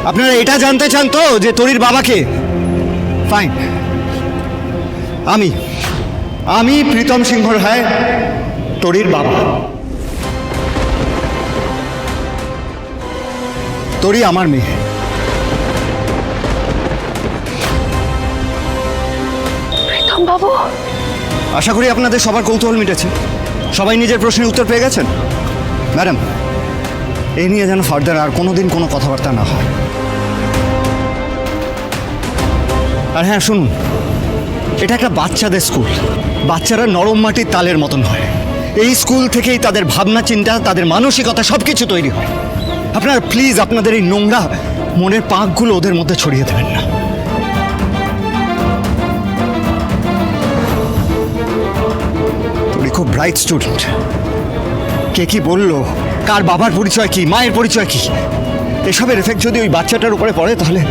আপনারা এটা জানতে চান তো যে তরির বাবাকে? ফাইন, আমি প্রীতম সিংহ রায়, তরির বাবা। তরি আমার মেয়ে। প্রীতম বাবু, আশা করি আপনাদের সবার কৌতূহল মিটেছে, সবাই নিজের প্রশ্নের উত্তর পেয়ে গেছেন। ম্যাডাম, এই নিয়ে যেন ফার্দার আর কোনোদিন কোনো কথাবার্তা না হয়। আর হ্যাঁ শুনুন, এটা একটা বাচ্চাদের স্কুল। বাচ্চারা নরম মাটির তালের মতন হয়। এই স্কুল থেকেই তাদের ভাবনা চিন্তা, তাদের মানসিকতা সব কিছু তৈরি হয়। আপনারা প্লিজ আপনাদের এই নোংরা মনের পাকগুলো ওদের মধ্যে ছড়িয়ে দেবেন না। তুমি খুব ব্রাইট স্টুডেন্ট। কে কি বললো, কার বাবার পরিচয় কি, মায়ের পরিচয় কি, এসবের এফেক্ট যদি ওই বাচ্চাটার উপরে পড়ে তাহলে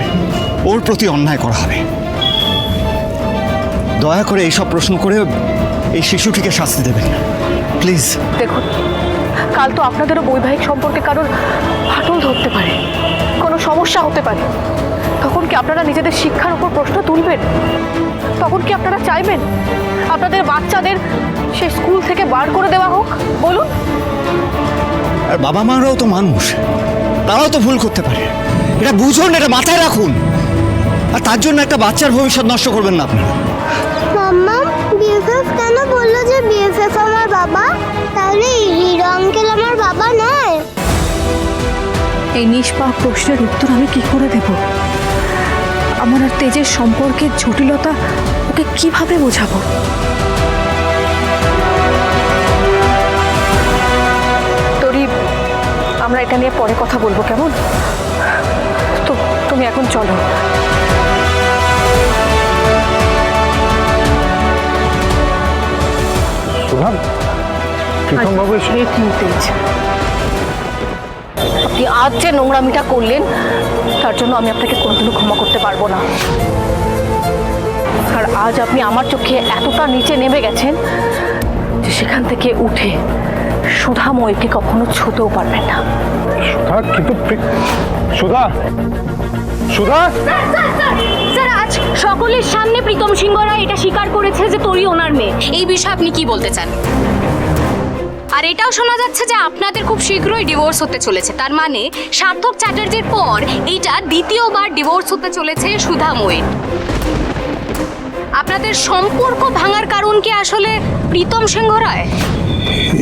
ওর প্রতি অন্যায় করা হবে। দয়া করে এইসব প্রশ্ন করে এই শিশুটিকে শাস্তি দেবেন না প্লিজ। দেখুন, কাল তো আপনাদেরও বৈবাহিক সম্পর্কে কারোর ফাটল ধরতে পারে, কোনো সমস্যা হতে পারে। তখন কি আপনারা নিজেদের শিক্ষার উপর প্রশ্ন তুলবেন? তখন কি আপনারা চাইবেন আপনাদের বাচ্চাদের সেই স্কুল থেকে বার করে দেওয়া হোক? বলুন। আর বাবা মারাও তো মানুষ, তারাও তো ভুল করতে পারে। এটা বুঝুন, এটা মাথায় রাখুন। আর তার জন্য একটা বাচ্চার ভবিষ্যৎ নষ্ট করবেন না আপনারা। মাম্মা, বিএফএফ কেন বললো যে বিএফএফ আমার বাবা? তাহলে হিরো আঙ্কেল আমার বাবা নয়? এই নিষ্পাপ প্রশ্নের উত্তর আমি কি করে দেব? আমার আর তেজের সম্পর্কের জটিলতা ওকে কিভাবে বোঝাবো? তরি, আমরা এটা নিয়ে পরে কথা বলবো, কেমন? তো তুমি এখন চলো। আপনি আজ যে নোংরামিটা করলেন তার জন্য আমি আপনাকে কোনোদিনও ক্ষমা করতে পারবো না। আর আজ আপনি আমার চোখে এতটা নিচে নেমে গেছেন যে সেখান থেকে উঠে সুধাময়কে কখনো ছুঁতেও পারবেন না। সুধা, কিন্তু সুধা, সুধা, স্যার, আজ সকলের সামনে প্রীতম সিংহ রায় এটা স্বীকার করেছে যে তরি ওনার মেয়ে। এই বিষয়ে আপনি কি বলতে চান? আর এটাও শোনা যাচ্ছে যে আপনাদের খুব শীঘ্রই ডিভোর্স হতে চলেছে। তার মানে সার্থক চ্যাটার্জির পর এইটা দ্বিতীয়বার ডিভোর্স হতে চলেছে সুধাময়ীর। আপনাদের সম্পর্ক ভাঙার কারণ কি আসলে প্রীতম সিংহ রায়?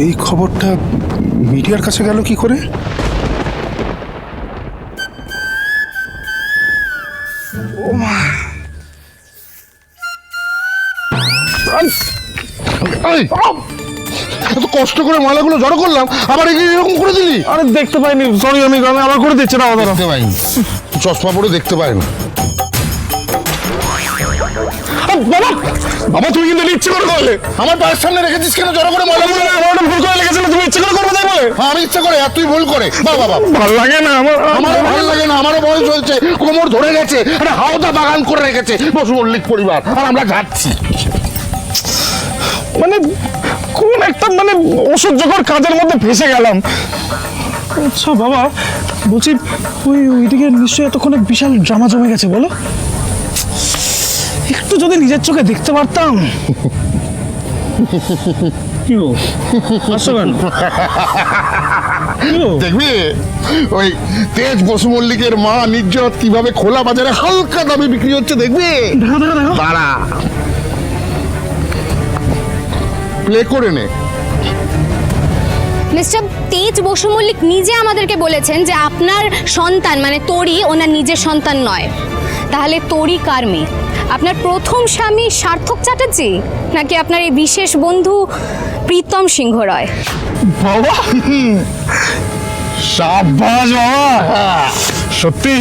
এই খবরটা মিডিয়ার কাছে গেল কি করে? এত কষ্ট করে মালাগুলো জড়ো করলাম, আবার এরকম করে দিলি? আরে দেখতে পাইনি, সরি, আমি আবার করে দিচ্ছি না। দেখতে পাইনি, চশমা পরে দেখতে পাই না। বাবা, বাবা, তুমি কিন্তু ইচ্ছে করে করলে। আমার পায়ের সামনে রেখেছিস কেন জড়ো করে মালাগুলো? আমার ভুল করে লেগেছিল, তুমি ইচ্ছে করে করবে তাই বলে? হ্যাঁ, আমি ইচ্ছে করে, আর তুই ভুল করে। বাবা, ভালো লাগে না আমারও ভালো লাগে না। আমারও বয়স হয়েছে, কোমর ধরে গেছে, একটা হাওদা বাগান করে রেখেছে বসু মল্লিক পরিবার, আর আমরা যাচ্ছি। মানে কোন একটা অসহ্যকর কাজের মধ্যে ফেসে গেলাম। আচ্ছা বাবা, বলছি ওইদিকে নিশ্চয়ই এতক্ষণে বিশাল ড্রামা জমে গেছে, বলো? একটু যদি নিজের চোখে দেখতে পারতাম। কি গো, হাসছো কেন? দেখবি ওই তেজ বসু মল্লিকের মা নির্জত কিভাবে খোলা বাজারে হালকা দামে বিক্রি হচ্ছে, দেখবি? দাঁড়া, প্লে করে নে। মিস্টার তেজ বসু মল্লিক নিজে আমাদেরকে বলেছেন যে আপনার সন্তান মানে তরি ওনার নিজের সন্তান নয়। তাহলে তরি কার মেয়ে? আপনার প্রথম স্বামী সার্থক চ্যাটার্জি নাকি আপনার এই বিশেষ বন্ধু প্রীতম সিংহ রায়? বাবা, সাবাস বাবা, সত্যি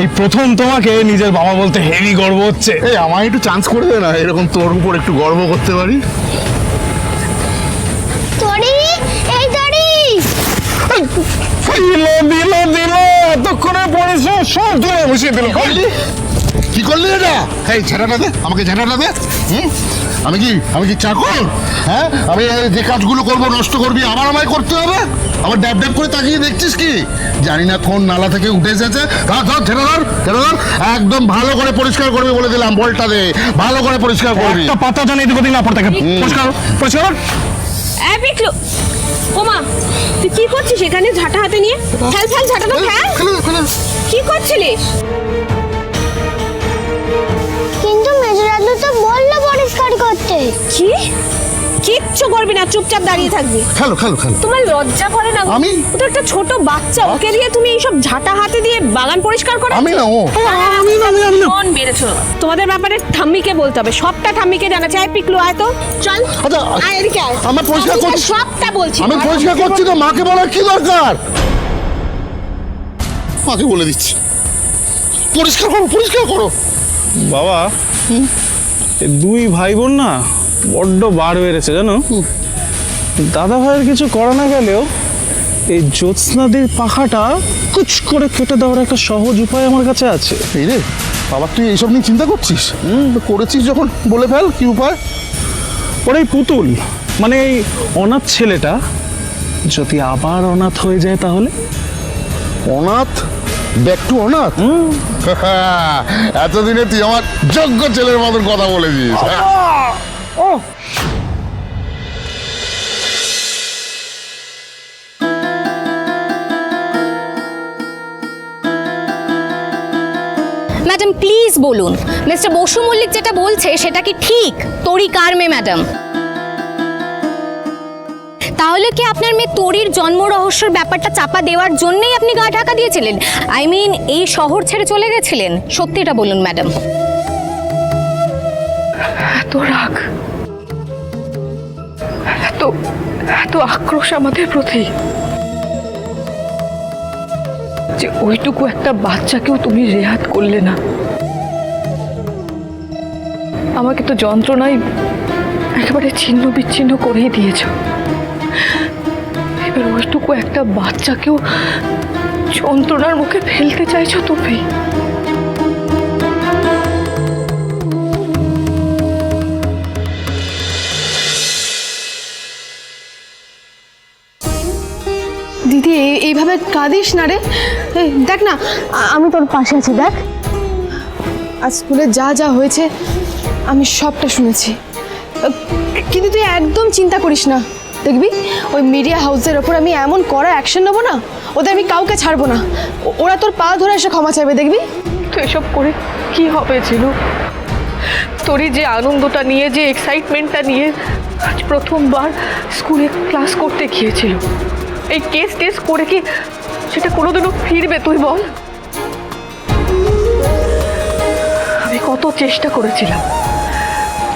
এই প্রথম তোমাকে নিজের বাবা বলতে হেভি গর্ব হচ্ছে। এই আমায় একটু চান্স করে দে না, এরকম তোর উপর একটু গর্ব করতে পারি। তরি, এই তরি, দিল এতক্ষণে পরিশ্রম সব ধরে বসিয়ে দিল। কি করলি এটা? এই ঝাঁটাটা দে, আমাকে ঝাঁটাটা দে। আমি কি চাকর? হ্যাঁ, আমি যে কাজগুলো করবো নষ্ট করবি আবার আমায় করতে হবে? আবার ড্যাব ড্যাব করে তাকিয়ে দেখছিস কি? জানি না কোন নালা থেকে উঠে এসেছে। ধর ধর ঝেড়ে ধর, ঝেড়ে ধর। একদম ভালো করে পরিষ্কার করবি বলে দিলাম, বলটা দে, ভালো করে পরিষ্কার করবি। একটা পাতা জানি এদিক ওদিক না পড়ে থাকে। পরিষ্কার পরিষ্কার কর। এই পিকলু, ওমা তুই কি করছিস এখানে ঝাঁটা হাতে নিয়ে? ফেল ফেল ঝাঁটাটা ফেল। কি করছিলিস? কিন্তু মেজরাদু তো বললো পরিষ্কার করতে। কি? কিচ্ছু করবি না, চুপচাপ দাঁড়িয়ে থাকবি। খেলো খেলো খেলো। তোমার লজ্জা করে না? আমি? ও তো একটা ছোট বাচ্চা, ওকে দিয়ে তুমি এইসব ঝাঁটা হাতে দিয়ে বাগান পরিষ্কার করে? আমি না ও। আমি না। মন বেড়েছো। তোমাদের ব্যাপারে ঠাম্মিকে বলতে হবে, সবটা ঠাম্মিকে জানাচ্ছে। আয় পিকলু আয় তো, চল আচ্ছা, আয় এদিকে আয়। আমার পরিষ্কার করছি। সবটা বলছি। আমি পরিষ্কার করছি তো, মাকে বলার কি দরকার? মাকে বলে দিচ্ছি পরিষ্কার করো, পরিষ্কার করো। বাবা, এই দুই ভাই বোন না বড্ড বার বেড়েছে জানো। দাদা ভাইয়ের কিছু করা না গেলেও এই জ্যোৎস্নাদির পাখাটা কুচ করে কেটে দেওয়ার একটা সহজ উপায় আমার কাছে আছে। এই রে বাবা, তুই এইসব নিয়ে চিন্তা করছিস? তো করেছিস যখন বলে ফেল, কি উপায়? ওর এই পুতুল মানে এই অনাথ ছেলেটা যদি আবার অনাথ হয়ে যায় তাহলে? অনাথ? ব্যাক টু অনাথ? এতদিনে তুই আমার যোগ্য ছেলের মতন কথা বলেছিস। ম্যাডাম প্লিজ বলুন, মিস্টার বসু মল্লিক যেটা বলছে সেটা কি ঠিক? তরি কার মেয়ে ম্যাডাম? তাহলে কি আপনার মেয়ে তরির জন্ম রহস্যের ব্যাপারটা চাপা দেওয়ার জন্যই আপনি গা ঢাকা দিয়েছিলেন? আই মিন এই শহর ছেড়ে চলে গেছিলেন? সত্যিটা বলুন ম্যাডাম। এত রাগ, এত এত আক্রোশ আমাদের প্রতি যে ওইটুকু একটা বাচ্চাকেও তুমি রেহাত করলে না। আমাকে তো যন্ত্রণায় একেবারে ছিন্ন বিচ্ছিন্ন করেই দিয়েছ। এবার ওইটুকু একটা বাচ্চাকেও যন্ত্রণার মুখে ফেলতে চাইছো তুমি? দিদি এইভাবে কাঁদিস না রে। এই দেখ না, আমি তোর পাশে আছি, দেখ। আজ স্কুলে যা যা হয়েছে আমি সবটা শুনেছি, কিন্তু তুই একদম চিন্তা করিস না। দেখবি ওই মিডিয়া হাউসের ওপর আমি এমন কড়া অ্যাকশন নেবো না, ওদের আমি কাউকে ছাড়বো না। ওরা তোর পা ধরে এসে ক্ষমা চাইবে, দেখবি। তো এসব করে কি হবে ঝিনু? তোরই যে আনন্দটা নিয়ে, যে এক্সাইটমেন্টটা নিয়ে আজ প্রথমবার স্কুলে ক্লাস করতে গিয়েছিল, এই কেস টেস করে কি সেটা কোনোদিনও ফিরবে তুই বল? আমি কত চেষ্টা করেছিলাম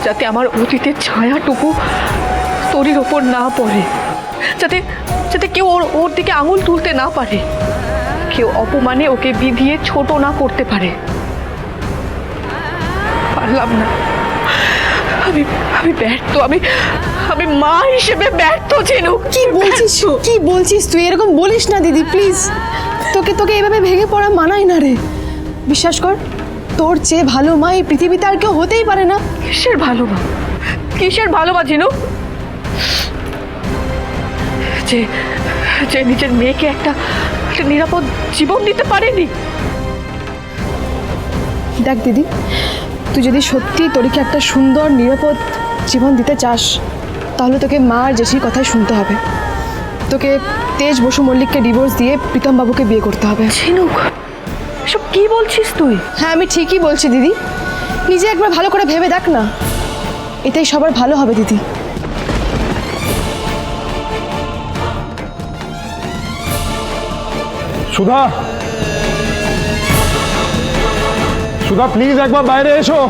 যাতে আমার অতীতের ছায়াটুকু তোরির ওপর না পড়ে, যাতে যাতে কেউ ওর দিকে আঙুল তুলতে না পারে, কেউ অপমানে ওকে বিধিয়ে ছোট না করতে পারে। পারলাম না। আমি ব্যর্থ। আমি মা হিসেবে ব্যর্থ ছিনু। কি বলছিস তুই? এরকম বলিস না দিদি, প্লিজ। তোকে এভাবে ভেঙে পড়া মানায় না রে। বিশ্বাস কর, তোর চেয়ে ভালো মা এই পৃথিবীতে আর কেউ হতেই পারে না। কিসের ভালো মা? কিসের ভালো মা ঝিনু? যে নিজের মেয়েকে একটা নিরাপদ জীবন দিতে পারেনি। দেখ দিদি, তুই যদি সত্যি তোরিকে একটা সুন্দর নিরাপদ জীবন দিতে চাস, তাহলে তোকে মা আর জেসির কথাই শুনতে হবে। তোকে তেজ বসু মল্লিককে ডিভোর্স দিয়ে প্রীতম বাবুকে বিয়ে করতে হবে। ঝিনুক, এসব কি বলছিস তুই? হ্যাঁ, আমি ঠিকই বলছি দিদি। নিজে একবার ভালো করে ভেবে দেখ না, এটাই সবার ভালো হবে দিদি। সুধা, সুধা প্লিজ একবার বাইরে এসো।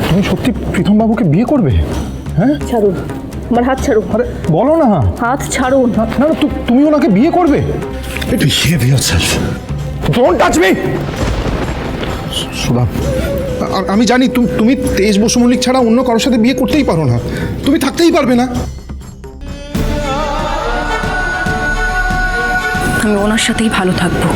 তুমি সত্যি প্রীতম বাবুকে বিয়ে করবে? হ্যাঁ, ছাড়ুন আমার হাত, ছাড়ুন। আরে বলো না। হাত ছাড়ুন। না না, তুমি ওনাকে বিয়ে করবে? Behave yourself. Don't touch me. Sudha, আমি জানি তুমি তেজ বসু মল্লিক ছাড়া অন্য কারোর সাথে বিয়ে করতেই পারো না, তুমি থাকতেই পারবে না। আমি ওনার সাথেই ভালো থাকবো।